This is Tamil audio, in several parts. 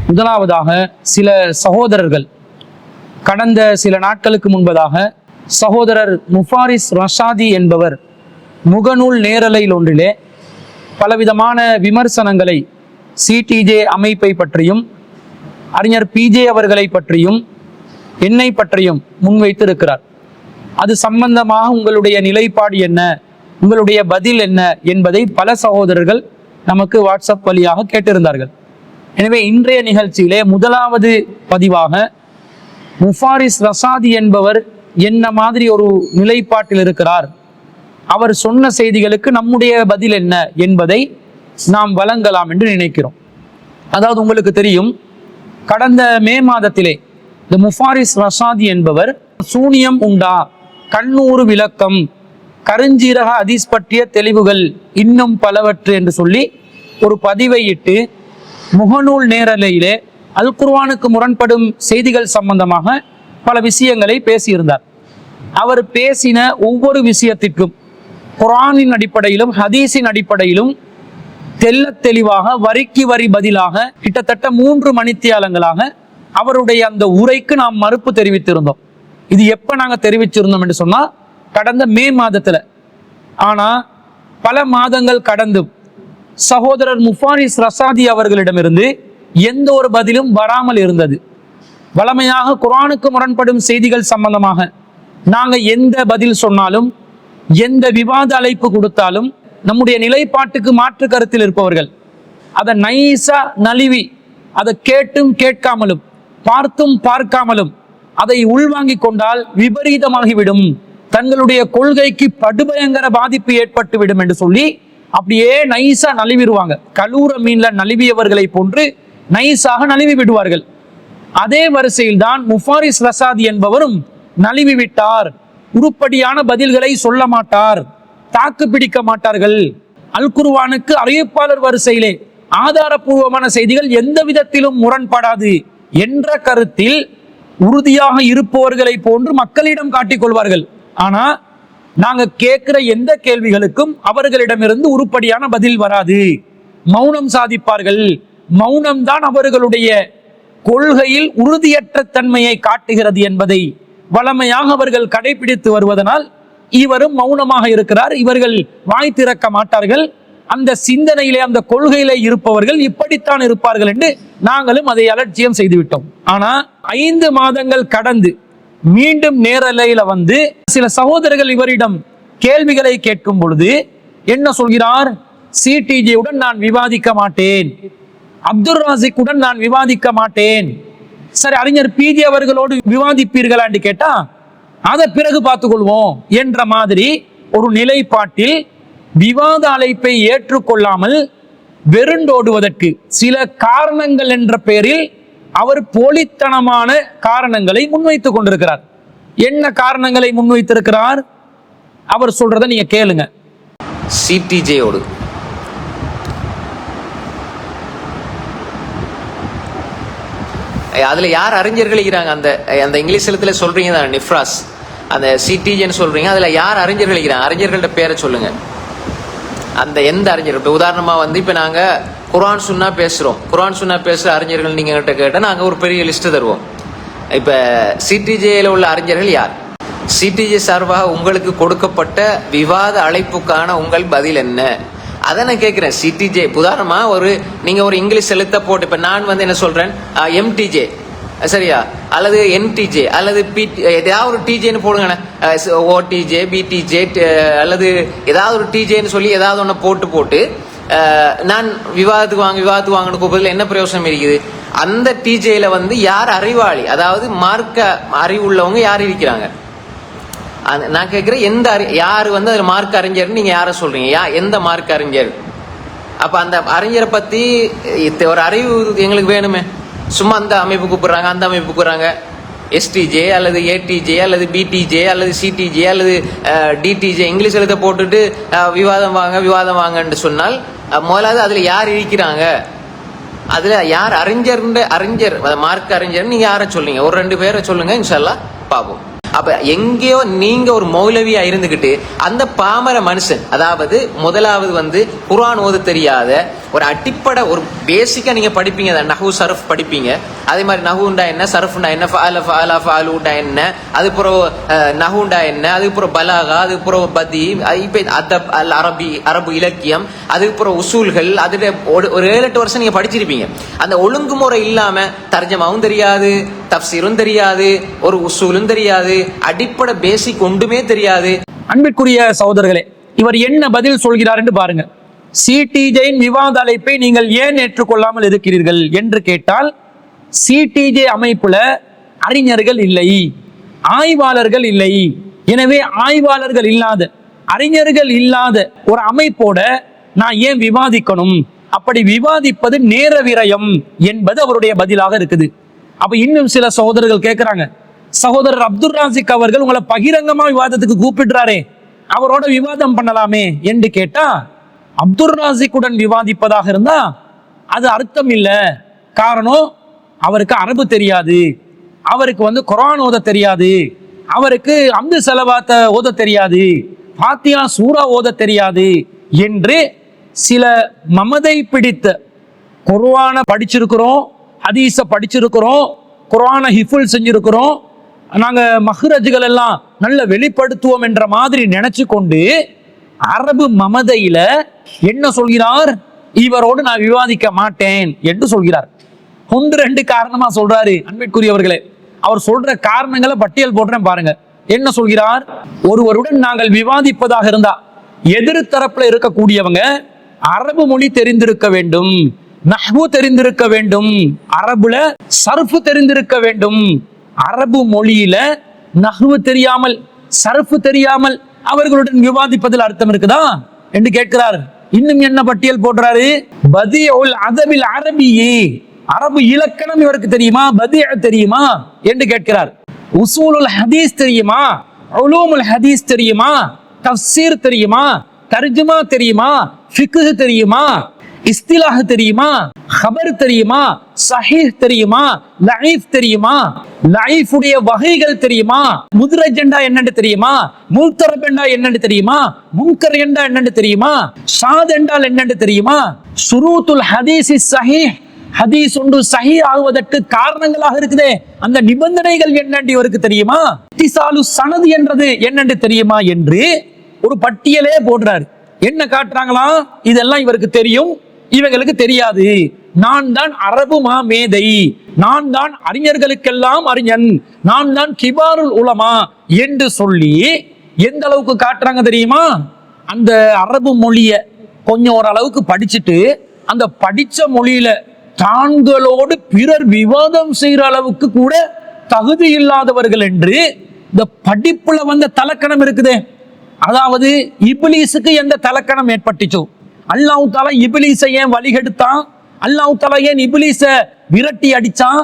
முதலாவதாக சில சகோதரர்கள் கடந்த சில நாட்களுக்கு முன்பதாக சகோதரர் முஃபாரிஸ் ரஷாதி என்பவர் முகநூல் நேரலையில் ஒன்றிலே பலவிதமான விமர்சனங்களை சிடிஜே அமைப்பை பற்றியும் அறிஞர் பிஜே அவர்களை பற்றியும் என்னை பற்றியும் முன்வைத்து இருக்கிறார். அது சம்பந்தமாக உங்களுடைய நிலைப்பாடு என்ன, உங்களுடைய பதில் என்ன என்பதை பல சகோதரர்கள் நமக்கு வாட்ஸ்அப் வழியாக கேட்டிருந்தார்கள். எனவே இன்றைய நிகழ்ச்சியிலே முதலாவது பதிவாக முஃபாரிஸ் ரஷாதி என்பவர் என்ன மாதிரி ஒரு நிலைப்பாட்டில் இருக்கிறார், அவர் சொன்ன செய்திகளுக்கு நம்முடைய பதில் என்ன என்பதை நாம் வழங்கலாம் என்று நினைக்கிறோம். அதாவது உங்களுக்கு தெரியும், கடந்த மே மாதத்திலே இந்த முஃபாரிஸ் ரஷாதி என்பவர் சூனியம் உண்டா, கண்ணூறு விளக்கம், கருஞ்சீரக ஹதீஸ் பற்றிய தெளிவுகள் இன்னும் பலவற்று என்று சொல்லி ஒரு பதிவை இட்டு முகநூல் நேரலையிலே அல் குர்ஆனுக்கு முரண்படும் செய்திகள் சம்பந்தமாக பல விஷயங்களை பேசியிருந்தார். அவர் பேசின ஒவ்வொரு விஷயத்திற்கும் குர்ஆனின் அடிப்படையிலும் ஹதீஸின் அடிப்படையிலும் தெல்ல தெளிவாக வரிக்கு வரி பதிலாக கிட்டத்தட்ட 3 மணித்தியாலங்களாக அவருடைய அந்த உரைக்கு நாம் மறுப்பு தெரிவித்திருந்தோம். இது எப்ப நாங்க தெரிவிச்சிருந்தோம் என்று சொன்னா கடந்த மே மாதத்துல. ஆனா பல மாதங்கள் கடந்தும் சகோதரர் முஃபாரிஸ் ரஷாதி அவர்களிடமிருந்து எந்த ஒரு பதிலும் வராமல் இருந்தது. வழமையாக குர்ஆனுக்கு முரண்படும் செய்திகள் சம்பந்தமாக நாங்க எந்த பதில் சொன்னாலும், எந்த விவாத அழைப்பு கொடுத்தாலும், நம்முடைய நிலைப்பாட்டுக்கு மாற்று கருத்தில் இருப்பவர்கள் அதை நைஸா நழுவி, அதை கேட்டும் கேட்காமலும் பார்த்தும் பார்க்காமலும் அதை உள்வாங்கி கொண்டால் விபரீதமாகிவிடும், தங்களுடைய கொள்கைக்கு படுபயங்கர பாதிப்பு ஏற்பட்டுவிடும் என்று சொல்லி அப்படியே நைஸா நழுவிடுவாங்க. கலூர மீன்ல நழுவியவர்களை போன்று நைஸாக நழுவி விடுவார்கள். அதே வரிசையில் தான் முஃபாரிஸ் ரஷாதி என்பவரும் நழுவி விட்டார். உருப்படியான பதில்களை சொல்ல மாட்டார், தாக்கு பிடிக்க மாட்டார்கள். அல் குர்ஆனுக்கு அறிவிப்பாளர் வரிசையிலே ஆதாரபூர்வமான செய்திகள் எந்த விதத்திலும் முரண்படாது என்ற கருத்தில் உறுதியாக இருப்பவர்களை போன்று மக்களிடம் காட்டிக் கொள்வார்கள். ஆனா நாங்க கேட்கிற எந்த கேள்விகளுக்கும் அவர்களிடமிருந்து உருப்படியான பதில் வராது, மௌனம் சாதிப்பார்கள். மௌனம் தான் அவர்களுடைய கொள்கையில் உறுதியற்ற தன்மையை காட்டுகிறது என்பதை வளமையாக அவர்கள் கடைபிடித்து வருவதனால் இவரும் மௌனமாக இருக்கிறார். இவர்கள் வாய் திறக்க மாட்டார்கள். அந்த சிந்தனையிலே, அந்த கொள்கையிலே இருப்பவர்கள் இப்படித்தான் இருப்பார்கள் என்று நாங்களும் அதை அலட்சியம் செய்துவிட்டோம். ஆனா 5 மாதங்கள் கடந்து மீண்டும் நேரலையில வந்து சில சகோதரர்கள் இவரிடம் கேள்விகளை கேட்கும் பொழுது என்ன சொல்கிறார்? சிடிஜேயுடன் நான் விவாதிக்க மாட்டேன், அப்துல் ராசிக்குடன் நான் விவாதிக்க மாட்டேன். சரி, அறிஞர் பிஜே அவர்களோடு விவாதிப்பீர்களா என்று கேட்டா அதை பிறகு பார்த்துக் கொள்வோம் என்ற மாதிரி ஒரு நிலைப்பாட்டில் விவாத அழைப்பை ஏற்றுக்கொள்ளாமல் வெருண்டோடுவதற்கு சில காரணங்கள் என்ற பெயரில் அவர் போலித்தனமான காரணங்களை முன்வைத்துக் கொண்டிருக்கிறார். என்ன காரணங்களை முன்வைத்திருக்கிறார்? அவர் சொல்றதை நீங்க கேளுங்க. சிடிஜேயோடு அதுல யார் அறிஞர்கள் இருக்கிறாங்க? அந்த இங்கிலீஷ் எழுத்துல சொல்றீங்க தான், நிஃப்ராஸ், அந்த சிடிஜேன்னு சொல்றீங்க, அதுல யார் அறிஞர்கள் இருக்கிறாங்க? அறிஞர்கள்ட்ட பேரை சொல்லுங்க. அந்த எந்த அறிஞர்? இப்போ உதாரணமா வந்து இப்ப நாங்க குர்ஆன் சுன்னா பேசுறோம், குர்ஆன் சுன்னா பேசுற அறிஞர்கள் நீங்க கிட்ட கேட்டா நாங்க ஒரு பெரிய லிஸ்ட் தருவோம். இப்ப சிடிஜேல உள்ள அறிஞர்கள் யார்? சிடிஜே சார்பாக உங்களுக்கு கொடுக்கப்பட்ட விவாத அழைப்புக்கான உங்கள் பதில் என்ன? அதை நான் கேட்கிறேன். சிடிஜே உதாரணமா நீங்க ஒரு இங்கிலீஷ் எழுத்த போட்டு, இப்ப நான் வந்து என்ன சொல்றேன், எம்டிஜே சரியா, அல்லது என்டிஜே அல்லது ஏதாவது ஒரு டிஜேன்னு போடுங்க, ஓடிஜே பிடிஜே அல்லது ஏதாவது ஒரு டிஜேன்னு சொல்லி ஏதாவது ஒன்று போட்டு நான் விவாதத்துக்கு வாங்கன்னு கூப்பிடுறதுல என்ன பிரயோசனம் இருக்குது? அந்த டிஜேல வந்து யார் அறிவாளி, அதாவது மார்க்க அறிவுள்ளவங்க யார் இருக்கிறாங்க? நான் கேட்கிறேன், யாரு வந்து அதுல மார்க் அறிஞர் நீங்க யார சொல்றீங்க? எந்த மார்க் அறிஞர்? அப்ப அந்த அறிஞரை பத்தி ஒரு அறிவு எங்களுக்கு வேணுமே. சும்மா அந்த அமைப்பு கூப்பிடுறாங்க, அந்த அமைப்பு கூப்பிடுறாங்க, எஸ்டிஜே அல்லது ஏடிஜே அல்லது பிடிஜே அல்லது சிடிஜே அல்லது டிடிஜே இங்கிலீஷ் எழுத போட்டுட்டு விவாதம் வாங்கன்னு சொன்னால் முதலாவது அதுல யார் இருக்கிறாங்க? அதுல யார் அறிஞர் மார்க் அறிஞர் நீங்க யார சொல்றீங்க? ஒரு 2 பேரை சொல்லுங்க, இன்ஷா அல்லாஹ் பாப்போம். அப்ப எங்கேயோ நீங்க ஒரு மௌலவியா இருந்துகிட்டு அந்த பாமர மனுஷன், அதாவது முதலாவது வந்து குர்ஆன் ஓத தெரியாத ஒரு அடிப்படை ஒரு பேசிக்கா நீங்க படிப்பீங்க, நஹு சரஃப் படிப்பீங்க. அதே மாதிரி நஹுண்டா என்ன, சரஃப்ண்டா என்ன, ஃபஅல ஃபஅலா ஃபஅலுண்டா என்ன, அதுக்கப்புறம் நஹுண்டா என்ன, அதுக்கப்புறம் பலாகா, அதுக்கப்புறம் பதி, இப்ப அதப் அல் அரபி அரபு இலக்கியம், அதுக்கப்புறம் உசூல்கள், அதுல ஒரு 7-8 வருஷம் நீங்க படிச்சிருப்பீங்க. அந்த ஒழுங்குமுறை இல்லாம தர்ஜமாவும் தெரியாது, தஃப்சீரும் தெரியாது, ஒரு உசூலும் தெரியாது, அடிப்படை பேசிக் ஒன்றுமே தெரியாது. அன்பிற்குரிய சகோதரர்களே, இவர் என்ன பதில் சொல்கிறார் என்று பாருங்க. சிடிஜேயின் விவாத அழைப்பை நீங்கள் ஏன் ஏற்றுக்கொள்ளாமல் இருக்கிறீர்கள் என்று கேட்டால், சிடிஜே அமைப்புல அறிஞர்கள் இல்லை, ஆய்வாளர்கள் இல்லை. எனவே ஆய்வாளர்கள் இல்லாத, அறிஞர்கள் இல்லாத ஒரு அமைப்போட நான் ஏன் விவாதிக்கணும், அப்படி விவாதிப்பது நேர விரயம் என்பது அவருடைய பதிலாக இருக்குது. அப்ப இன்னும் சில சகோதரர்கள் கேட்கிறாங்க, சகோதரர் அப்துல் ராசிக் அவர்கள் உங்களை பகிரங்கமா விவாதத்துக்கு கூப்பிடுறாரே, அவரோட விவாதம் பண்ணலாமே என்று கேட்டா, அப்துல் ராசிக்குடன் விவாதிப்பதாக இருந்தா அது அர்த்தம் இல்லை. காரணம், அவருக்கு அரபு தெரியாது, அவருக்கு வந்து குர்ஆன் ஓத தெரியாது, அவருக்கு அம்து செலவாத்த ஓத தெரியாது, ஃபாத்தியா சூரா ஓத தெரியாது என்று சில மமதை பிடித்த, குர்ஆன படிச்சிருக்கிறோம், ஹதீஸ படிச்சிருக்கிறோம், குர்ஆன ஹிஃபுல் செஞ்சிருக்கிறோம், நாங்க மஹ்ரஜ்கள் எல்லாம் நல்ல வெளிப்படுத்துவோம் என்ற மாதிரி நினைச்சு கொண்டு அரபு மமதையில என்ன சொல்கிறார், இவரோடு நான் விவாதிக்க மாட்டேன் என்று சொல்கிறார். 1-2 காரணமா சொல்றாரு. அன்பிற்குரியவர்களே, அவர் சொல்ற காரணங்களை பட்டியல் போடுறேன் பாருங்க. என்ன சொல்கிறார், ஒருவருடன் நாங்கள் விவாதிப்பதாக இருந்தா எதிர் தரப்புல இருக்கக்கூடியவங்க அரபு மொழி தெரிந்திருக்க வேண்டும், நஹ்வு தெரிந்திருக்க வேண்டும், அரபுல சர்ஃப் தெரிந்திருக்க வேண்டும். அரபு மொழியில நஹ்வு தெரியாமல், சர்ஃப் தெரியாமல் அவர்களுடன் விவாதிப்பதில் அர்த்தம் இருக்குதா என்று கேட்கிறார். இன்னும் என்ன பட்டியல் போடுறாரு, பதீஉல் அதபில் அரபியே, அரபு இலக்கணம் இவருக்கு தெரியுமா, பதீஅ தெரியுமா என்று கேட்கிறார். உசூலுல் ஹதீஸ் தெரியுமா, உலூமுல் ஹதீஸ் தெரியுமா, தஃப்சீர் தெரியுமா, தர்ஜுமா தெரியுமா, ஃபிக்ஹ் தெரியுமா, இஸ்திலாஹ் தெரியுமா, ஹபர் தெரியுமா, சஹீஹ் தெரியுமா, லஈஃப் தெரியுமா, லஈஃபுடைய வகைகள் தெரியுமா, முத்ரஜ் என்றா என்னன்னு தெரியுமா, முல்தரப் என்றா என்னன்னு தெரியுமா, முன்கர் என்றா என்னன்னு தெரியுமா, ஷாத் என்றால் என்னன்னு தெரியுமா, ஷுரூத்துல் ஹதீஸ் ஸஹீஹ், ஹதீஸ் ஒன்று சஹீஹ் ஆகுவதற்கு காரணங்களாக இருக்குதே அந்த நிபந்தனைகள் என்னன்னு இவருக்கு தெரியுமா, இத்திசாலு சனது என்றது என்னன்னு தெரியுமா என்று ஒரு பட்டியலே போடுறாரு. என்ன காட்டுறாங்களா, இதெல்லாம் இவருக்கு தெரியும், இவங்களுக்கு தெரியாது. நான் தான் அரபு மாமேதை, நான் தான் அறிஞர்களுக்கெல்லாம் அறிஞன், நான் தான் கிபாருல் உலமா என்று சொல்லி எந்த அளவுக்கு காட்டுறாங்க தெரியுமா? அந்த அரபு மொழிய கொஞ்சம் ஓரளவுக்கு படிச்சுட்டு அந்த படிச்ச மொழியில தாங்களோடு பிறர் விவாதம் செய்யற அளவுக்கு கூட தகுதி இல்லாதவர்கள் என்று இந்த படிப்புல வந்த தலக்கணம் இருக்குதே. அதாவது இப்லீஸுக்கு எந்த தலக்கணம் ஏற்பட்டுச்சோ, அல்லாஹ் தஆலா இப்லீஸை ஏன் வழிகெடுத்தான், அல்லாஹ் தஆலா ஏன் இப்லீஸை விரட்டி அடிச்சான்,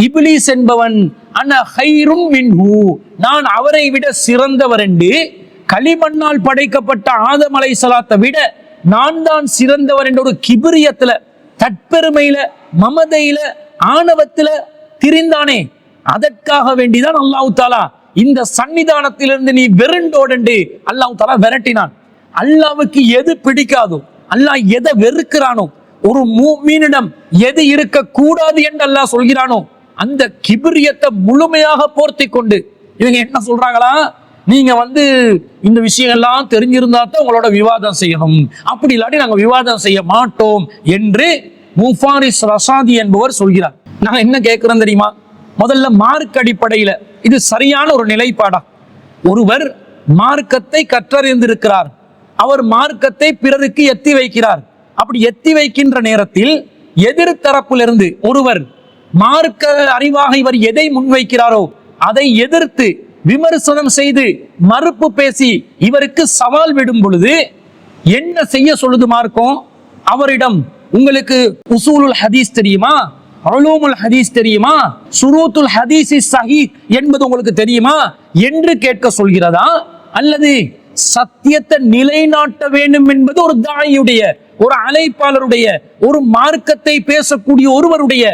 இப்லீஸ் என்பவன் அன ஹைரும் மின்ஹு, நான் அவரை விட சிறந்தவர் என்று, களிமண்ணால் படைக்கப்பட்ட ஆதம் அலைஹிஸ்ஸலாத்தை விட நான் தான் சிறந்தவர் என்ற ஒரு கிபிரியத்துல, தற்பெருமையில, மமதையில, ஆணவத்துல திரிந்தானே. அதற்காக வேண்டிதான் அல்லாஹ் தஆலா இந்த சன்னிதானத்திலிருந்து நீ வெறுண்டோடு அல்லாஹ் தஆலா விரட்டினான். அல்லாஹ்வுக்கு எது பிடிக்காதோ, அல்லாஹ் எதை வெறுக்கிறானோ, ஒரு மூமினிடம் எது இருக்க கூடாது என்று அல்லாஹ் சொல்கிறானோ அந்த கிபிரியத்தை முழுமையாக போர்த்தி கொண்டு இவங்க என்ன சொல்றாங்களா, நீங்க இந்த விஷயம் எல்லாம் தெரிஞ்சிருந்தா தான் உங்களோட விவாதம் செய்யணும், அப்படி இல்லாட்டி நாங்க விவாதம் செய்ய மாட்டோம் என்று முஃபாரிஸ் ரஷாதி என்பவர் சொல்கிறார். நாங்க என்ன கேட்கிறோம் தெரியுமா, முதல்ல மார்க் அடிப்படையில இது சரியான ஒரு நிலைப்பாடா? ஒருவர் மார்க்கத்தை கற்றறிந்திருக்கிறார், அவர் மார்க்கத்தை பிறருக்கு எத்தி வைக்கிறார். அப்படி எத்தி வைக்கின்ற நேரத்தில் எதிர்த்தரப்பிலிருந்து ஒருவர் மார்க்க அறிவாக இவர் எதை முன்வைக்கிறாரோ அதை எதிர்த்து விமர்சனம் செய்து மறுப்பு பேசி இவருக்கு சவால் விடும் பொழுது என்ன செய்ய சொல்லுது மார்க்கம்? அவரிடம் உங்களுக்கு உசூலுல் ஹதீஸ் தெரியுமா, உலூமுல் ஹதீஸ் தெரியுமா, ஷுரூத்துல் ஹதீஸ் ஸஹீஹ் என்பது உங்களுக்கு தெரியுமா என்று கேட்க சொல்கிறதா, அல்லது சத்தியத்தை நிலைநாட்ட வேண்டும் என்பது ஒரு தாயியுடைய, ஒரு அழைப்பாளருடைய, ஒரு மார்க்கத்தை பேசக்கூடிய ஒருவருடைய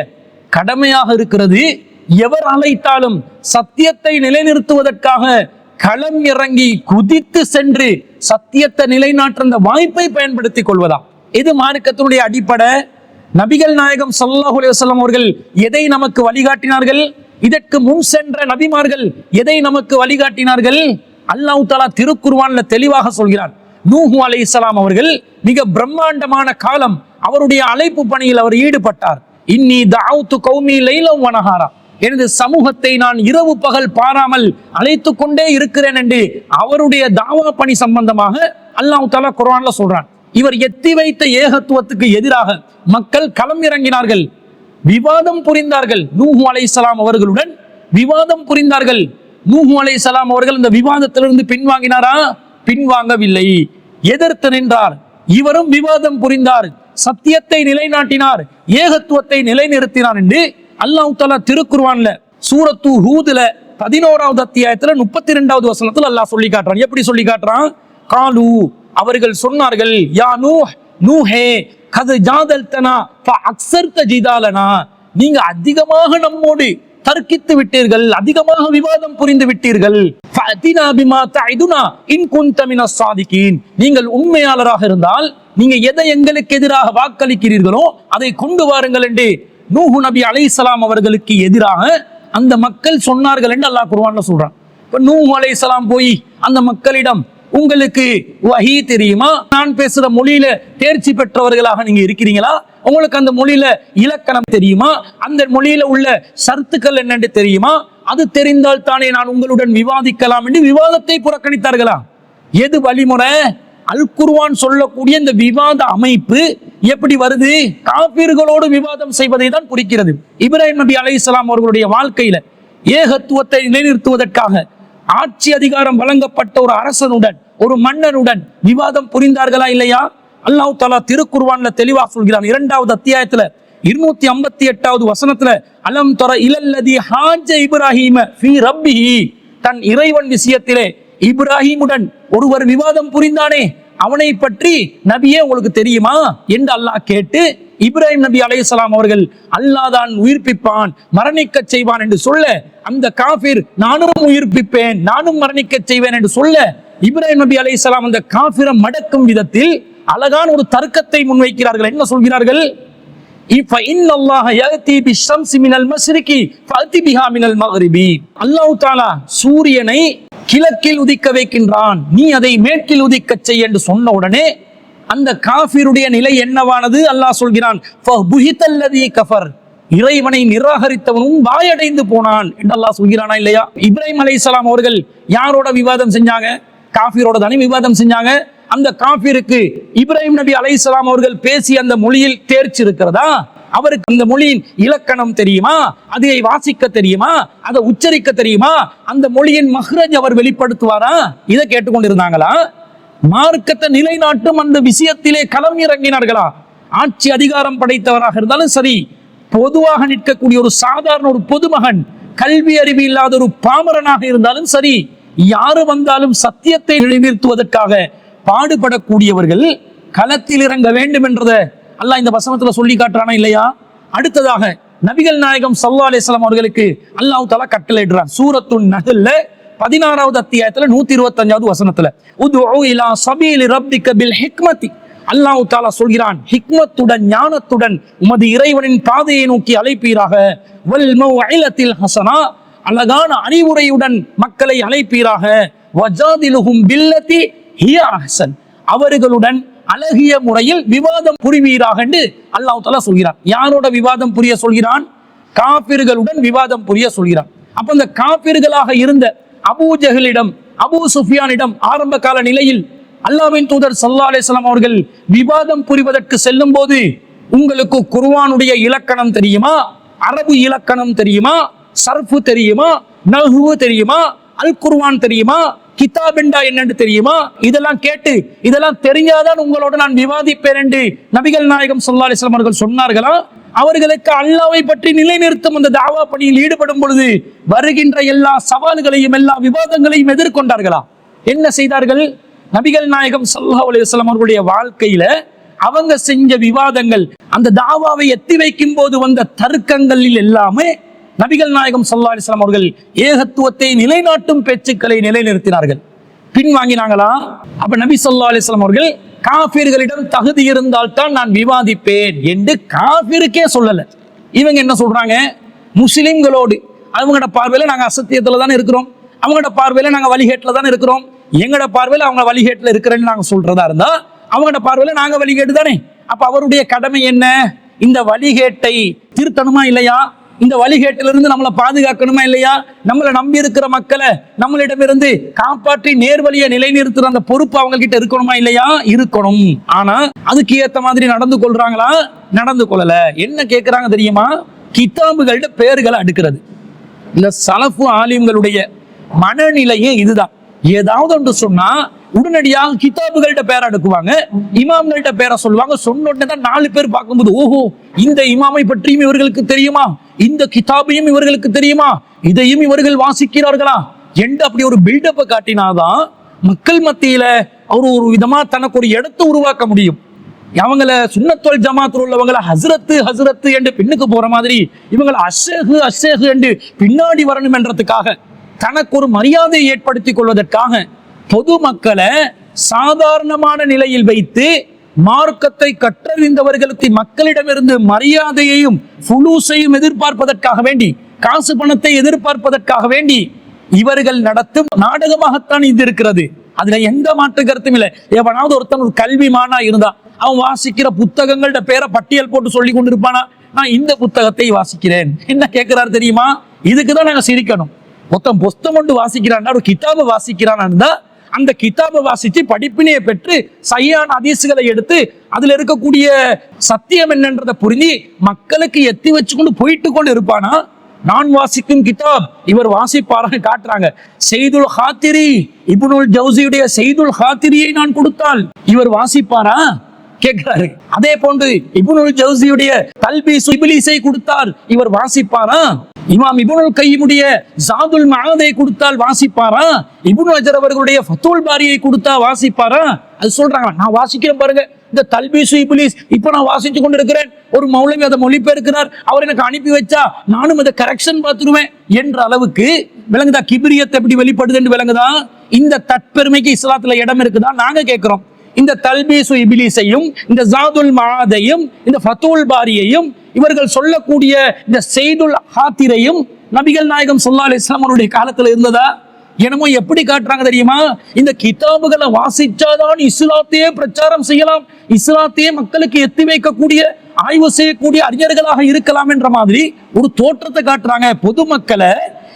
கடமையாக இருக்கிறது. எவர் அழைத்தாலும் சத்தியத்தை நிலைநிறுத்துவதற்காக களம் இறங்கி குதித்து சென்று சத்தியத்தை நிலைநாட்ட அந்த வாய்ப்பை பயன்படுத்திக் கொள்வதா. இது மார்க்கத்தினுடைய அடிப்படை. நபிகள் நாயகம் ஸல்லல்லாஹு அலைஹி வஸல்லம் அவர்கள் எதை நமக்கு வழிகாட்டினார்கள்? இதற்கு முன் சென்ற நபிமார்கள் எதை நமக்கு வழிகாட்டினார்கள்? அல்லாஹ் தஆலா திருக்குர்ஆன்ல தெளிவாக சொல்கிறார். நூஹ் அலைஹிஸ்ஸலாம் அவர்கள் மிக பிரம்மாண்டமான காலம் அவருடைய அழைப்பு பணியில் அவர் ஈடுபட்டார். இன்னி தஅவுது கௌமி லைலம் வ நஹாரா, எனது சமூகத்தை நான் இரவு பகல் பாராமல் அழைத்து கொண்டே இருக்கிறேன் என்று அவருடைய தாவா பணி சம்பந்தமாக அல்லாஹ் தஆலா குர்ஆன்ல சொல்றான். இவர் எத்தி வைத்த ஏகத்துவத்துக்கு எதிராக மக்கள் களம் இறங்கினார்கள், விவாதம் புரிந்தார்கள். நூஹ் அலைஹிஸ்ஸலாம் அவர்களுடன் விவாதம் புரிந்தார்கள். நூஹ் அலைஹிஸ்ஸலாம் அவர்கள் இந்த விவாதத்திலிருந்து பின்வாங்கினாரா? பின்வாங்கவில்லை, எதிர்த்து நின்றார். இவரும் விவாதம் புரிந்தார், சத்தியத்தை நிலைநாட்டினார், ஏகத்துவத்தை நிலைநிறுத்தினார் என்று அல்லாஹ் தஆலா திருக்குர்ஆன்ல சூரத்து ஹூதுல 11வது அத்தியாயத்துல 32வது வசனத்துல அல்லாஹ் சொல்லி காட்டுறான். எப்படி சொல்லி காட்டுறான்? காலு, அவர்கள் சொன்னார்கள், யா நூஹ், நூஹே, கது ஜாதல்தனா ஃபஅக்ஸர்த ஜிதாலனா, நீங்க அதிகமாக நம்மோடு தர்க்கித்து விட்டீர்கள், அதிகமாக விவாதம் புரிந்து விட்டீர்கள். ஃபஅதினா பிமா தஇதுனா இன் குன்த மினஸ் ஸாதிகீன், நீங்கள் உண்மையாளராக இருந்தால் நீங்க எதை எங்களுக்கு எதிராக வாக்களிக்கிறீர்களோ அதை கொண்டு வாருங்கள் என்று நூஹ் நபி அலைஹிஸ்ஸலாம் அவர்களுக்கு எதிராக அந்த மக்கள் சொன்னார்கள் என்று அல்லாஹ் குர்ஆன்ல சொல்றான். இப்ப நூஹ் அலைஹிஸ்ஸலாம் போய் அந்த மக்களிடம், உங்களுக்கு வஹீ தெரியுமா? நான் பேசுற மொழியில தேர்ச்சி பெற்றவர்களாக நீங்க இருக்கிறீங்களா? உங்களுக்கு அந்த மொழியில இலக்கணம் தெரியுமா? அந்த மொழியில உள்ள ஷர்த்துக்கள் என்னன்னு தெரியுமா? அது தெரிந்தால் தானே நான் உங்களுடன் விவாதிக்கலாம் என்று விவாதத்தை புறக்கணித்தார்களா? எது வழிமுறை? அல் குர்ஆன் சொல்லக்கூடிய இந்த விவாத அமைப்பு எப்படி வருது? காபிர்களோடு விவாதம் செய்வதை தான் குறிக்கிறது. இப்ராஹிம் நபி அலைஹிஸ்ஸலாம் அவர்களுடைய வாழ்க்கையில ஏகத்துவத்தை நிலைநிறுத்துவதற்காக ஆட்சி அதிகாரம் வழங்கப்பட்ட ஒரு அரசனுடன், ஒரு மன்னனுடன் விவாதம் புரிந்தார்களா இல்லையா? அல்லாஹ் தஆலா திருக்குர்ஆன்ல தெளிவா சொல்கிறான். 2வது அத்தியாயத்துல 258வது வசனத்துல, அலம் தர இலல்லதி ஹாஜ இப்ராஹீம ஃபீ ரப்பிஹி, தன் இறைவன் விஷயத்திலே இப்ராஹிமுடன் ஒருவர் விவாதம் புரிந்தானே, அவனை பற்றி நபியே உங்களுக்கு தெரியுமா என்று அல்லாஹ் கேட்டு, இப்ராஹிம் நபி அலைஹிஸ்ஸலாம் அவர்கள் அல்லாஹ் தான் உயிர்ப்பிப்பான், மரணிக்க செய்வான் என்று சொல்ல, அந்த காஃபிர் நானும் உயிர்ப்பிப்பேன், நானும் மரணிக்க செய்வேன் என்று சொல்ல, இப்ராஹிம் நபி அலைஹிஸ்ஸலாம் அந்த காஃபிரை மடக்கும் விதத்தில் அழகான ஒரு தர்க்கத்தை முன்வைக்கிறார்கள். என்ன சொல்கிறார்கள்? அல்லாஹ் தஆலா சூரியனை கிழக்கில் உதிக்க வைக்கின்றான், நீ அதை மேற்கில் உதிக்க செய் என்று சொன்ன உடனே அந்த காஃபிருடைய நிலை என்னவானது? அல்லாஹ் சொல்கிறான், ஃபபுஹிதல்லதி கஃபர், இறைவனை நிராகரித்தவனும் வாயடைந்து போனான் என்று அல்லாஹ் சொல்கிறானா இல்லையா? இப்ராஹிம் அலைஹிஸ்ஸலாம் அவர்கள் யாரோட விவாதம் செஞ்சாங்க? காஃபிரோட தானே விவாதம் செஞ்சாங்க. அந்த காஃபிருக்கு இப்ராஹிம் நபி அலைஹிஸ்ஸலாம் அவர்கள் பேசிய அந்த மொழியில் தேர்ச்சி இருக்கிறதா? அவருக்கு அந்த மொழியின் இலக்கணம் தெரியுமா? அதை வாசிக்க தெரியுமா? அதை உச்சரிக்க தெரியுமா? அந்த மொழியின் மஹ்ரஜ் அவர் வெளிப்படுத்துவாரா? இதை கேட்டுக்கொண்டிருந்தாங்களா? மார்க்கத்தை நிலைநாட்டும் அந்த விஷயத்திலே களம் இறங்கினார்களா? ஆட்சி அதிகாரம் படைத்தவராக இருந்தாலும் சரி, பொதுவாக நிற்கக்கூடிய ஒரு சாதாரண ஒரு பொதுமகன், கல்வி அறிவு இல்லாத ஒரு பாமரனாக இருந்தாலும் சரி, யாரு வந்தாலும் சத்தியத்தை நிலைநிறுத்துவதற்காக பாடுபடக்கூடியவர்கள் களத்தில் இறங்க வேண்டும் என்றதை அல்லாஹ் இந்த வசனத்துல சொல்லி காட்டுறானா இல்லையா? அடுத்ததாக நபிகள் நாயகம் ஸல்லல்லாஹு அலைஹி வஸல்லம் அவர்களுக்கு அல்லாஹ் தஆலா கட்டளையிடுறான். சூரத்துன் நஹ்ல்ல 16வது அத்தியாயத்துல 125வது வசனத்துல, உதுஉ இலா சபீலி ரப்பிக பில் ஹிக்மதி, அல்லாஹ் தஆலா சொல்கிறான், ஹிக்மத்துடன், ஞானத்துடன் உமது இறைவனின் பாதையை நோக்கி அழைப்பீராக, வல் மௌஇலத்தில் ஹஸனா, அழகான அறிவுரையுடன் மக்களை அழைப்பீராக, வஜாதிலுஹும் பில்லதி ஹிய அஹ்சன், அவர்களுடன் அழகிய முறையில் விவாதம் புரிவீராக என்று அல்லாஹ் தஆலா சொல்கிறான். யாரோட விவாதம் புரிய சொல்கிறான்? காபிர்களுடன் விவாதம் புரிய சொல்கிறான். அப்ப இந்த காபிர்களாக இருந்த அபூ ஜஹலிடம், அபூ சுஃபியானிடம் ஆரம்ப கால நிலையில் அல்லாஹ்வின் தூதர் ஸல்லல்லாஹு அலைஹி வஸல்லம் அவர்கள் விவாதம் புரிவதற்கு செல்லும் போது, உங்களுக்கு குர்ஆனுடைய இலக்கணம் தெரியுமா? அரபு இலக்கணம் தெரியுமா? சர்ஃபு தெரியுமா? நஹ்வு தெரியுமா? அல் குர்ஆன் தெரியுமா? கிதாப் என்றா என்னன்னு தெரியுமா? இதெல்லாம் கேட்டு, இதெல்லாம் தெரியாதான் உங்களோட நான் விவாதிப்பேன் என்று நபிகள் நாயகம் ஸல்லல்லாஹு அலைஹி வஸல்லம் அவர்கள் சொன்னார்களா? அவர்களுக்கு அல்லாஹ்வை பற்றி நிலைநிறுத்தும் அந்த தாவா பணியில் ஈடுபடும் பொழுது வருகின்ற எல்லா சவால்களையும், எல்லா விவாதங்களையும் எதிர்கொண்டார்களா? என்ன செய்தார்கள்? நபிகள் நாயகம் ஸல்லல்லாஹு அலைஹி வஸல்லம் அவர்களுடைய வாழ்க்கையில அவங்க செஞ்ச விவாதங்கள், அந்த தாவாவை எத்தி வைக்கும் போது வந்த தர்க்கங்களில் எல்லாமே நபிகள் நாயகம் ஸல்லல்லாஹு அலைஹி வஸல்லம் அவர்கள் ஏகத்துவத்தை நிலைநாட்டும் பேச்சுக்களை நிலைநிறுத்தினார்கள். பின்வாங்கினாங்களா? அப்ப நபி ஸல்லல்லாஹு அலைஹி வஸல்லம் அவர்கள் காஃபிர்களிடம் தகுதி இருந்தால் தான் நான் விவாதிப்பேன் என்று காஃபிருக்கே சொல்லல. இவங்க என்ன சொல்றாங்க? முஸ்லிம்களோடு அவங்களோட பார்வையில நாங்க அசத்தியத்துல தானே இருக்கிறோம், அவங்களோட பார்வையில நாங்க வழிகேட்டுல தானே இருக்கிறோம், எங்களோட பார்வையில அவங்க வழிகேட்டுல இருக்கிறேன்னு நாங்க சொல்றதா இருந்தா அவங்களோட பார்வையில நாங்க வழிகேட்டு தானே. அப்ப அவருடைய கடமை என்ன? இந்த வழிகேட்டை திருத்தணுமா இல்லையா? இந்த வழிகேட்டிலிருந்து நம்மளை பாதுகாக்கணுமா இல்லையா? நம்மளை நம்பி இருக்கிற மக்களை நம்மளிடமிருந்து காப்பாற்றி நேர்வழியை நிலைநிறுத்துற அந்த பொறுப்பு அவங்க கிட்ட இருக்கணுமா இல்லையா? இருக்கணும். ஆனா அதுக்கு ஏத்த மாதிரி நடந்து கொள்றாங்களா? நடந்து கொள்ளல. என்ன கேட்கிறாங்க தெரியுமா? கிதாபுகளோட பெயர்களை அடுக்கிறது. இந்த சலஃபு ஆலிம்களுடைய மனநிலையே இதுதான். ஏதாவது ஒன்று சொன்னா உடனடியாக கிதாபுகள்கிட்ட பேரை அடுக்குவாங்க, இமாம்கள்ட்ட பேரை சொல்லுவாங்க. சொன்ன உடனே தான் 4 பேர் பார்க்கும்போது, ஓஹோ இந்த இமாமை பற்றியும் இவர்களுக்கு தெரியுமா, இந்த கிதாபையும் இவர்களுக்கு தெரியுமா, இதையும் இவர்கள் வாசிக்கிறார்களா என்று அப்படி ஒரு பில்டப்பை காட்டினாதான் மக்கள் மத்தியில ஒரு விதமா தனக்கு ஒரு இடத்தை உருவாக்க முடியும். அவங்கள சுன்னத்துல் ஜமாத்தில் உள்ளவங்களை ஹஸ்ரத்து ஹஸ்ரத்து என்று பின்னுக்கு போற மாதிரி இவங்களை அஷேகு அஷேகு என்று பின்னாடி வரணும் என்றதுக்காக, தனக்கு ஒரு மரியாதையை ஏற்படுத்திக் கொள்வதற்காக பொதுமக்களை சாதாரணமான நிலையில் வைத்து மார்க்கத்தை கற்றறிந்தவர்களுக்கு மக்களிடமிருந்து மரியாதையையும் ஃபுலூஸையும் எதிர்பார்ப்பதற்காக வேண்டி, காசு பணத்தை எதிர்பார்ப்பதற்காக வேண்டி இவர்கள் நடத்தும் நாடகமாகத்தான் இது இருக்கிறது. அதுல எந்த மாற்று கருத்தும் இல்லை. எவனாவது ஒருத்தன் ஒரு கல்விமானா இருந்தா அவன் வாசிக்கிற புத்தகங்கள்ட பேரை பட்டியல் போட்டு சொல்லி கொண்டிருப்பானா, நான் இந்த புத்தகத்தை வாசிக்கிறேன். என்ன கேட்கிறாரு தெரியுமா? இதுக்குதான் நாங்க சிரிக்கணும். மொத்தம் புஸ்தகம் கொண்டு வாசிக்கிறான், ஒரு கிதாபை வாசிக்கிறான் இருந்தா அந்த கிதாபை வாசிச்சு படிப்பினையை பெற்று சையான ஹதீஸ்களை எடுத்து அதுல இருக்கக்கூடிய சத்தியம் என்னன்றதை புரிஞ்சு மக்களுக்கு எத்தி வச்சு கொண்டு போயிட்டு கொண்டு இருப்பானா? நான் வாசிக்கும் கிதாப் இவர் வாசிப்பாரான்னு காட்டுறாங்க. செய்துல் ஹாத்திரி, இப்னுல் ஜௌசியுடைய செய்துல் ஹாத்திரியை நான் கொடுத்தால் இவர் வாசிப்பாரா கேட்கிறாரு. அதே போன்று இப்னுல் ஜௌசியுடைய தல்பீஸ் இப்லீஸை கொடுத்தால் இவர் வாசிப்பாரா? இமாம் இப்னுல் கையிமுடைய ஜாதுல் மஆதை கொடுத்தால் வாசிப்பாரா? இப்னு ஹஜர் அவர்களுடைய ஃபத்துல் பாரியை கொடுத்தா வாசிப்பாரா? அது சொல்றாங்க. நான் வாசிக்கிறேன் பாருங்க, இந்த தல்பீஸ் இப்லீஸ் இப்ப நான் வாசிச்சு கொண்டு இருக்கிறேன், ஒரு மௌலவி அதை மொழிபெயர்க்கிறார், அவர் எனக்கு அனுப்பி வச்சா நானும் அதை கரெக்ஷன் பார்த்துருவேன் என்ற அளவுக்கு விளங்குதா? கிபிரியத்தை எப்படி வெளிப்படுது என்று விளங்குதா? இந்த தற்பெருமைக்கு இஸ்லாத்துல இடம் இருக்குதா? நாங்க கேட்கிறோம். இந்த தல்பீசு இபிலிஸையும் இந்த ஜாதுல் மஆதையும் இந்த ஃபத்துல் பாரியையும் இவர்கள் சொல்லக்கூடிய இந்த செய்துல் ஹாத்திரையும் நபிகள் நாயகம் ஸல்லல்லாஹு அலைஹி வஸல்லம் அவருடைய காலத்துல இருந்ததா? என்னமோ எப்படி காட்டுறாங்க தெரியுமா? இந்த கிதாபுகளை வாசிச்சாதான் இஸ்லாத்தையே பிரச்சாரம் செய்யலாம், இஸ்லாத்தையே மக்களுக்கு எத்தி வைக்கக்கூடிய ஆய்வு செய்யக்கூடிய அறிஞர்களாக இருக்கலாம் என்ற மாதிரி ஒரு தோற்றத்தை காட்டுறாங்க. பொதுமக்களை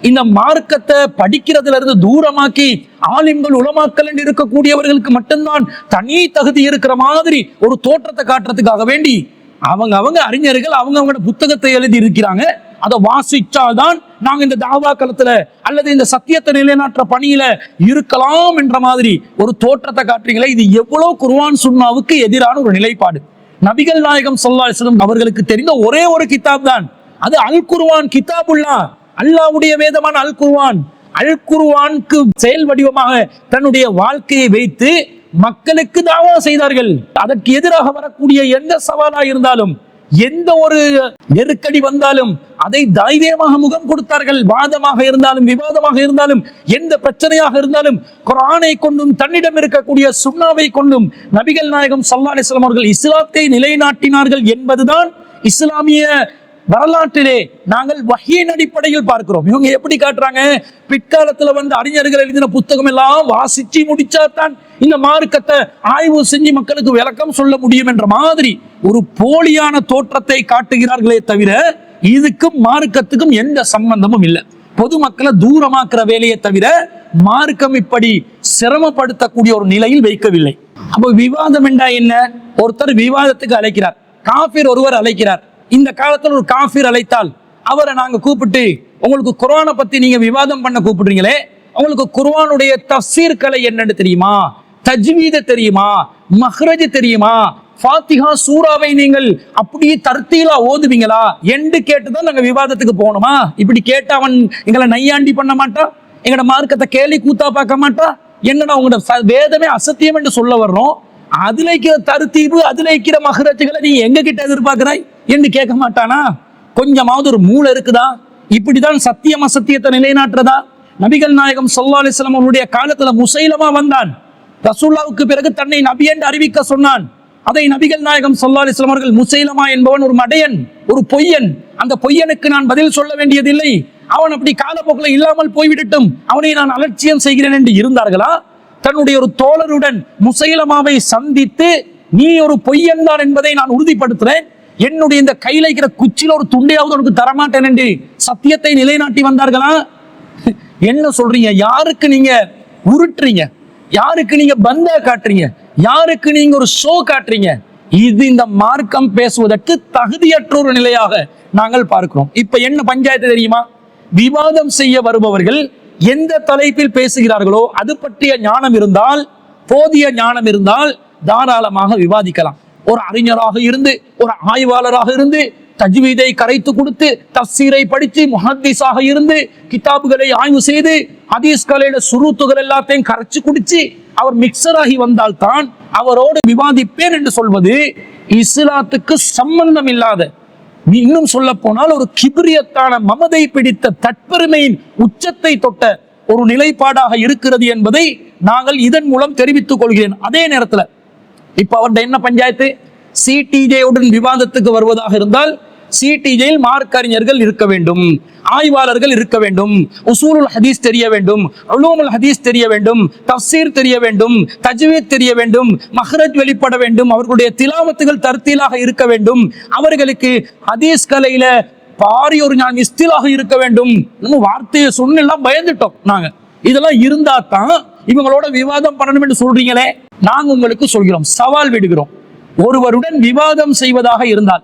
இந்த மார்க்கத்தை படிக்கிறதுல இருந்து தூரமாக்கி ஆலிம்கள் உலமாக்கள் என்று இருக்கக்கூடியவர்களுக்கு மட்டும்தான் தனி தகுதி இருக்கிற மாதிரி ஒரு தோற்றத்தை காட்டுறதுக்காக வேண்டி அவங்க அறிஞர்கள் அவங்களோட புத்தகத்தை எழுதி இருக்கிறாங்க. அதை வாசிச்சால்தான் நாங்க இந்த தாவா களத்துல அல்லது இந்த சத்தியத்தை நிலைநாட்டுற பணியில இருக்கலாம் என்ற மாதிரி ஒரு தோற்றத்தை காட்டுறீங்களே, இது எவ்வளவு குர்ஆன் சுன்னாவுக்கு எதிரான ஒரு நிலைப்பாடு. நபிகள் நாயகம் ஸல்லல்லாஹு அலைஹி வஸல்லம் அவர்களுக்கு தெரிந்த ஒரே ஒரு கிதாப் தான் அது அல் குர்ஆன். கிதாபுல்லாஹ், அல்லாஹ்வுடைய வேதமான அல் குர்ஆன். அல் குர்ஆனுக்கு செயல் வடிவமாக தன்னுடைய வாழ்க்கையை வைத்து மக்களுக்கு தாவா செய்தார்கள். அதற்கு எதிராக வரக்கூடிய எந்த சவாலா இருந்தாலும், எந்த ஒரு நெருக்கடி வந்தாலும் அதை தைரியமாக முகம் கொடுத்தார்கள். வாதமாக இருந்தாலும் விவாதமாக இருந்தாலும் எந்த பிரச்சனையாக இருந்தாலும் குர்ஆனை கொண்டும் தன்னிடம் இருக்கக்கூடிய சுன்னாவை கொண்டும் நபிகள் நாயகம் ஸல்லல்லாஹு அலைஹி வஸல்லம் அவர்கள் இஸ்லாத்தை நிலைநாட்டினார்கள் என்பதுதான் இஸ்லாமிய வரலாற்றிலே நாங்கள் வஹீயின் அடிப்படையில் பார்க்கிறோம். இவங்க எப்படி காட்டுறாங்க? பிற்காலத்துல வந்து அறிஞர்கள் எழுதின புத்தகம் எல்லாம் வாசிச்சு முடிச்சாதான் இந்த மார்க்கத்தை ஆய்வு செஞ்சு மக்களுக்கு விளக்கம் சொல்ல முடியும் என்ற மாதிரி ஒரு போலியான தோற்றத்தை காட்டுகிறார்களே தவிர இதுக்கும் மார்க்கத்துக்கும் எந்த சம்பந்தமும் இல்லை. பொதுமக்களை தூரமாக்குற வேலையை தவிர மார்க்கம் இப்படி சிரமப்படுத்தக்கூடிய ஒரு நிலையில் வைக்கவில்லை. அப்போ விவாதம் என்றா என்ன? ஒருத்தர் விவாதத்துக்கு அழைக்கிறார், காஃபிர் ஒருவர் அழைக்கிறார். இந்த காலத்தில் ஒரு காஃபிர் அழைத்தால் அவரை நாங்க கூப்பிட்டு, உங்களுக்கு குர்ஆனை பத்தி நீங்க விவாதம் பண்ண கூப்பிடுறீங்களே, உங்களுக்கு குர்ஆனுடைய தஃசீர் கலை என்னன்னு தெரியுமா, தஜ்வீத் தெரியுமா, மஹ்ரஜ் தெரியுமா, ஃபாத்திஹா சூராவை நீங்கள் அப்படியே தர்த்தீலா ஓதுவீங்களா என்று கேட்டுதான் நாங்க விவாதத்துக்கு போகணுமா? இப்படி கேட்டு அவன் எங்களை நையாண்டி பண்ண மாட்டான், எங்களோட மார்க்கத்தை கேலி கூத்தா பார்க்க மாட்டான். என்னடா உங்களோட வேதமே அசத்தியம் என்று சொல்ல வர்றோம், அதுல இருக்கிற தர்த்தீபு அதுல இருக்கிற மஹ்ரஜ்களை நீ எங்க கிட்ட எதிர்பார்க்கிறாய் என்று கேட்க மாட்டானா? கொஞ்சமாவது ஒரு மூளை இருக்குதா? இப்படிதான் சத்தியம் அசத்தியத்தை நிலைநாட்டுறதா? நபிகள் நாயகம் ஸல்லல்லாஹு அலைஹி வஸல்லம் அவருடைய காலத்துல முசைலமா வந்தான். ரசூலுல்லாஹ்வுக்கு பிறகு தன்னை நபி என்று அறிவிக்க சொன்னான். அதை நபிகள் நாயகம் ஸல்லல்லாஹு அலைஹி வஸல்லம் அவர்கள் முசைலமா என்பவன் ஒரு மடையன், ஒரு பொய்யன், அந்த பொய்யனுக்கு நான் பதில் சொல்ல வேண்டியதில்லை, அவன் அப்படி காலப்போக்கில் இல்லாமல் போய்விடட்டும், அவனை நான் அலட்சியம் செய்கிறேன் என்று இருந்தார்களா? தன்னுடைய ஒரு தோழருடன் முசைலமாவை சந்தித்து, நீ ஒரு பொய்யன் தான் என்பதை நான் உறுதிப்படுத்துறேன், என்னுடைய இந்த கையில இருக்கிற குச்சில ஒரு துண்டையாவது உனக்கு தரமாட்டேன் என்று சத்தியத்தை நிலைநாட்டி வந்தார்களா? என்ன சொல்றீங்க? யாருக்கு நீங்க உருட்டுறீங்க? யாருக்கு நீங்க பந்தா காட்டுறீங்க? யாருக்கு நீங்க ஒரு ஷோ காட்டுறீங்க? இது இந்த மார்க்கம் பேசுவதற்கு தகுதியற்ற ஒரு நிலையாக நாங்கள் பார்க்கிறோம். இப்ப என்ன பஞ்சாயத்து தெரியுமா? விவாதம் செய்ய வருபவர்கள் எந்த தலைப்பில் பேசுகிறார்களோ அது பற்றிய ஞானம் இருந்தால், போதிய ஞானம் இருந்தால் தாராளமாக விவாதிக்கலாம். ஒரு அறிஞராக இருந்து, ஒரு ஆய்வாளராக இருந்து, தஜ்வீதை கரைத்து கொடுத்து, தஃசீரை படித்து, முஹத்திஸாக இருந்து, கிதாபுகளை ஆய்வு செய்து, ஹதீஸ்களோட சுருத்துகள் எல்லாத்தையும் கரைச்சு குடிச்சு அவர் மிக்சர் ஆகி வந்தால் தான் அவரோடு விவாதிப்பேன் என்று சொல்வது இஸ்லாத்துக்கு சம்பந்தம் இல்லாத, இன்னும் சொல்ல போனால் ஒரு கிபிரியத்தான, மமதை பிடித்த, தற்பெருமையின் உச்சத்தை தொட்ட ஒரு நிலைப்பாடாக இருக்கிறது என்பதை நாங்கள் இதன் மூலம் தெரிவித்துக் கொள்கிறேன். அதே நேரத்தில் இப்ப அவருடைய என்ன பஞ்சாயத்து? சிடிஜேயுடன் விவாதத்துக்கு வருவதாக இருந்தால் சிடிஜேயில் மார்க் அறிஞர்கள் இருக்க வேண்டும், ஆய்வாளர்கள் இருக்க வேண்டும், உசூலுல் ஹதீஸ் தெரிய வேண்டும், உலூமுல் ஹதீஸ் தெரிய வேண்டும், தஃசீர் தெரிய வேண்டும், தஜ்வீத் தெரிய வேண்டும், மஹ்ரஜ் வெளிப்பட வேண்டும், அவர்களுடைய திலாவத்துகள் தர்த்தீலாக இருக்க வேண்டும், அவர்களுக்கு ஹதீஸ் கலையில பாரிய ஒரு ஞானம் இஸ்திலாக இருக்க வேண்டும். நம்ம வார்த்தையை சொன்னெல்லாம் பயந்துட்டோம் நாங்க. இதெல்லாம் இருந்தா தான் இவங்களோட விவாதம் பண்ணணும் என்று சொல்றீங்களே. நாங்க உங்களுக்கு சொல்கிறோம், சவால் விடுகிறோம். ஒருவருடன் விவாதம் செய்வதாக இருந்தால்,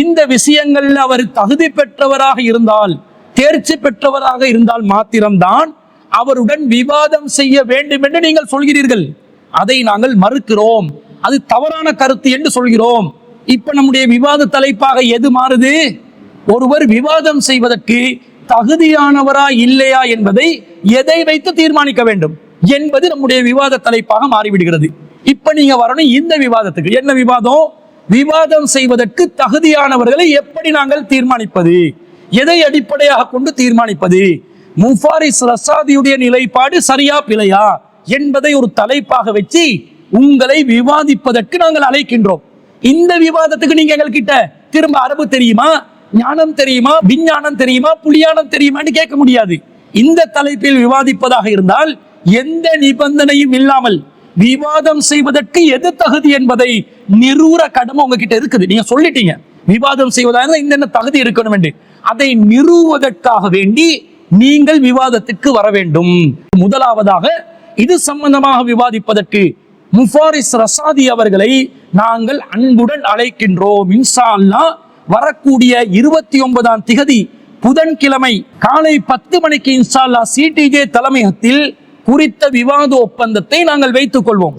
இந்த விஷயங்கள்ல அவர் தகுதி பெற்றவராக இருந்தால், தேர்ச்சி பெற்றவராக இருந்தால் மாத்திரம்தான் அவருடன் விவாதம் செய்ய வேண்டும் என்று நீங்கள் சொல்கிறீர்கள். அதை நாங்கள் மறுக்கிறோம். அது தவறான கருத்து என்று சொல்கிறோம். இப்ப நம்முடைய விவாத தலைப்பாக எது மாறுது? ஒருவர் விவாதம் செய்வதற்கு தகுதியானவரா இல்லையா என்பதை எதை வைத்து தீர்மானிக்க வேண்டும் என்பது நம்முடைய விவாத தலைப்பாக மாறிவிடுகிறது. இப்ப நீங்க வரணும் இந்த விவாதத்துக்கு. என்ன விவாதம்? விவாதம் செய்வதற்கு தகுதியானவர்களை எப்படி நாங்கள் தீர்மானிப்பது, எதை அடிப்படையாக கொண்டு தீர்மானிப்பது, முஃபாரிஸ் ரஷாதியுடைய நிலைப்பாடு சரியா பிழையா என்பதை ஒரு தலைப்பாக வச்சு உங்களை விவாதிப்பதற்கு நாங்கள் அழைக்கின்றோம். இந்த விவாதத்துக்கு நீங்க எங்கள்கிட்ட திரும்ப அரபு தெரியுமா, ஞானம் தெரியுமா, விஞ்ஞானம் தெரியுமா, புலியானம் தெரியுமான்னு கேட்க முடியாது. இந்த தலைப்பில் விவாதிப்பதாக இருந்தால் எந்த நிபந்தனையும் இல்லாமல் விவாதம் செய்வதற்கு எது தகுதி என்பதை நிரூர கடமை உங்ககிட்ட இருக்குது. நீங்க சொல்லிட்டீங்க விவாதம் செய்வதாக இந்த தகுதி இருக்கணும் என்று. அதை நிறுவுவதற்காக வேண்டி நீங்கள் விவாதத்திற்கு வர வேண்டும். முதலாவதாக இது சம்பந்தமாக விவாதிப்பதற்கு முஃபாரிஸ் ரஷாதி அவர்களை நாங்கள் அன்புடன் அழைக்கின்றோம். இன்ஷா அல்லாஹ் வரக்கூடிய 29ஆம் திகதி புதன்கிழமை காலை 10 மணிக்கு இன்ஷா அல்லாஹ் சிடிஜே தலைமையகத்தில் குறித்த விவாத ஒப்பந்தத்தை நாங்கள் வைத்துக் கொள்வோம்.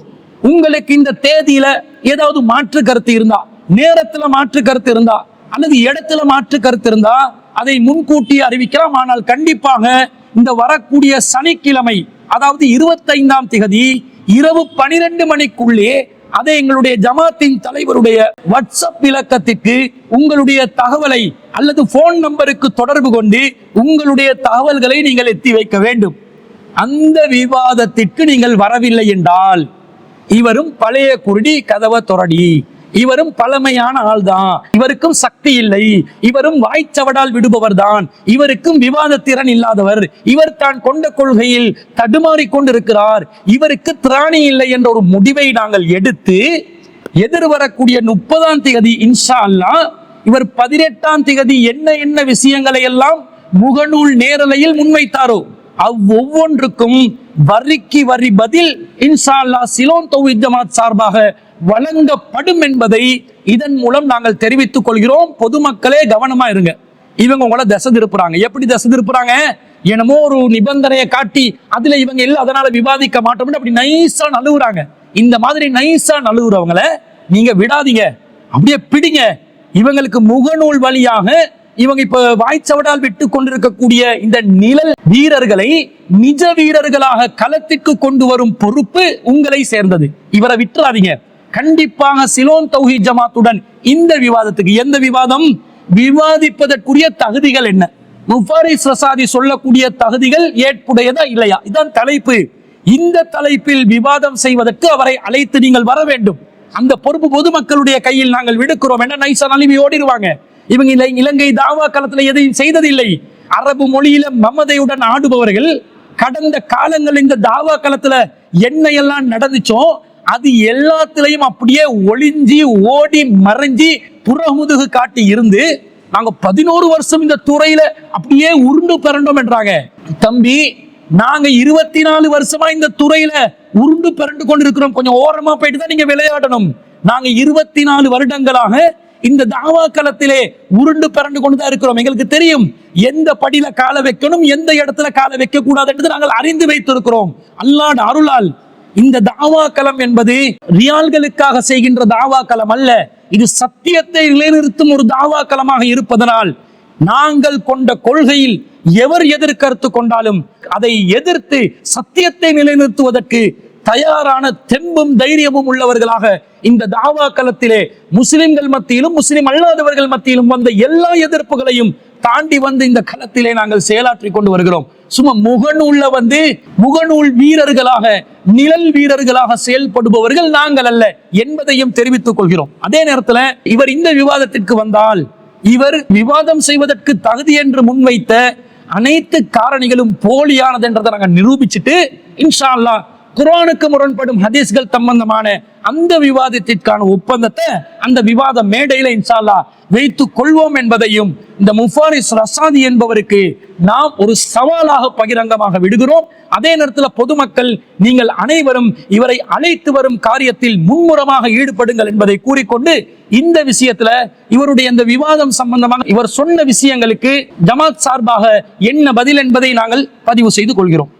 உங்களுக்கு இந்த தேதியில ஏதாவது மாற்று கருத்து இருந்தா, நேரத்துல மாற்று கருத்து இருந்தா, அல்லது இடத்துல மாற்று கருத்து இருந்தா அதை முன்கூட்டி அறிவிக்கலாம். ஆனால் கண்டிப்பாக இந்த வரக்கூடிய சனிக்கிழமை, அதாவது 25ஆம் திகதி இரவு 12 மணிக்குள்ளே அதை எங்களுடைய ஜமாத்தின் தலைவருடைய வாட்ஸ்அப் இலக்கத்திற்கு உங்களுடைய தகவலை அல்லது போன் நம்பருக்கு தொடர்பு கொண்டு உங்களுடைய தகவல்களை நீங்கள் எத்தி வைக்க வேண்டும். அந்த விவாதத்திற்கு நீங்கள் வரவில்லை என்றால் இவரும் பழைய குருடி கதவ தொரடி, இவரும் பழமையான ஆள் தான், இவருக்கும் சக்தி இல்லை, இவரும் வாய்ச்சவடால் விடுபவர் தான், இவருக்கும் விவாத திறன் இல்லாதவர், இவர் தான் கொண்ட கொள்கையில் தடுமாறி கொண்டிருக்கிறார், இவருக்கு திராணி இல்லை என்ற ஒரு முடிவை நாங்கள் எடுத்து எதிர்வரக்கூடிய 30ஆம் திகதி இன்ஷா அல்லாஹ் இவர் 18ஆம் திகதி என்ன விஷயங்களை எல்லாம் முகநூல் நேரலையில் முன்வைத்தாரோ ஒவ்வொன்றுக்கும் வரிக்கு வரி பதில் இன்ஷா அல்லாஹ் சிலோன் தௌஹீத் ஜமாத் சார்பாக வழங்கப்படும் என்பதை இதன் மூலம் நாங்கள் தெரிவித்துக் கொள்கிறோம். பொதுமக்களே கவனமா இருங்க. இவங்க உங்களை திசை திருப்புறாங்க. எப்படி திசை திருப்புறாங்க? என்னமோ ஒரு நிபந்தனையை காட்டி அதுல இவங்க இல்லை அதனால விவாதிக்க மாட்டோம் அப்படி நைஸா நழுவுறாங்க. இந்த மாதிரி நைஸா நழுவுறவங்களை நீங்க விடாதீங்க, அப்படியே பிடிங்க. இவங்களுக்கு முகநூல் வழியாக இவங்க இப்ப வாய்ச்சவடால் விட்டு கொண்டிருக்கக்கூடிய இந்த நிழல் வீரர்களை நிஜ வீரர்களாக களத்திற்கு கொண்டு வரும் பொறுப்பு உங்களை சேர்ந்தது. இவரை விட்டுறாதீங்க. கண்டிப்பாக சிலோன் தௌஹீத் ஜமாத்துடன் இந்த விவாதத்துக்கு, எந்த விவாதம், விவாதிப்பதற்குரிய தகுதிகள் என்ன, முஃபாரிஸ் ரசாதி சொல்லக்கூடிய தகுதிகள் ஏற்புடையதா இல்லையா? இதான் தலைப்பு. இந்த தலைப்பில் விவாதம் செய்வதற்கு அவரை அழைத்து நீங்கள் வர வேண்டும். அந்த பொறுப்பு பொதுமக்களுடைய கையில் நாங்கள் விடுக்கிறோம். என்ன நைசா நலிவி ஓடிடுவாங்க. இவங்க இலங்கை தாவா களத்துல எதையும் செய்ததில்லை. அரபு மொழியில மமதையுடன் ஆடுபவர்கள் கடந்த காலங்கள் இந்த தாவா களத்துல என்ன எல்லாம் நடந்துச்சோ அது எல்லாத்திலையும் அப்படியே ஒளிஞ்சி ஓடி மறைஞ்சி புறமுதுகு காட்டி இருந்து நாங்க 11 வருஷம் இந்த துறையில அப்படியே உருண்டு பிறண்டோம் என்றாங்க. தம்பி, நாங்க 24 வருஷமா இந்த துறையில உருண்டு பிறண்டு கொண்டிருக்கிறோம். கொஞ்சம் ஓரமா போயிட்டு தான் நீங்க விளையாடணும். நாங்க 24 வருடங்களாக இந்த தாவா களத்திலே உருண்டு பிறண்டு கொண்டுதான் இருக்கிறோம். எங்களுக்கு தெரியும் எந்த படியில கால வைக்கணும், எந்த இடத்துல கால வைக்க கூடாது என்று நாங்கள் அறிந்து வைத்திருக்கிறோம். அல்லாஹ்வுடைய அருளால் இந்த தாவா களம் என்பது ரியால்களுக்காக செய்கின்ற தாவா களம் அல்ல. இது சத்தியத்தை நிலைநிறுத்தும் ஒரு தாவா களமாக இருப்பதனால் நாங்கள் கொண்ட கொள்கையில் எவர் எதிர்கருத்து கொண்டாலும் அதை எதிர்த்து சத்தியத்தை நிலைநிறுத்துவதற்கு தயாரான தெம்பும் தைரியமும் உள்ளவர்களாக இந்த தாவா களத்திலே முஸ்லிம்கள் மத்தியிலும் முஸ்லிம் அல்லாதவர்கள் மத்தியிலும் வந்த எல்லா எதிர்ப்புகளையும் தாண்டி வந்து இந்த களத்திலே நாங்கள் செயலாற்றி கொண்டு வருகிறோம். சும்மா முகநூல் வீரர்களாக, நிழல் வீரர்களாக செயல்படுபவர்கள் நாங்கள் அல்ல என்பதையும் தெரிவித்துக் கொள்கிறோம். அதே நேரத்தில் இவர் இந்த விவாதத்திற்கு வந்தால் இவர் விவாதம் செய்வதற்கு தகுதி என்று முன்வைத்த அனைத்து காரணிகளும் போலியானது என்றதை நாங்கள் நிரூபிச்சுட்டு இன்ஷா அல்லாஹ் குர்ஆனுக்கு முரண்படும் ஹதீஸ்கள் சம்பந்தமான அந்த விவாதத்திற்கான ஒப்பந்தத்தை அந்த விவாத மேடையில இன்ஷா அல்லாஹ் வைத்துக் கொள்வோம் என்பதையும் இந்த முஃபாரிஸ் ரசாதி என்பவருக்கு நாம் ஒரு சவாலாக பகிரங்கமாக விடுகிறோம். அதே நேரத்தில் பொதுமக்கள் நீங்கள் அனைவரும் இவரை அழைத்து வரும் காரியத்தில் மும்முரமாக ஈடுபடுங்கள் என்பதை கூறிக்கொண்டு இந்த விஷயத்துல இவருடைய இந்த விவாதம் சம்பந்தமாக இவர் சொன்ன விஷயங்களுக்கு ஜமாத் சார்பாக என்ன பதில் என்பதை நாங்கள் பதிவு செய்து கொள்கிறோம்.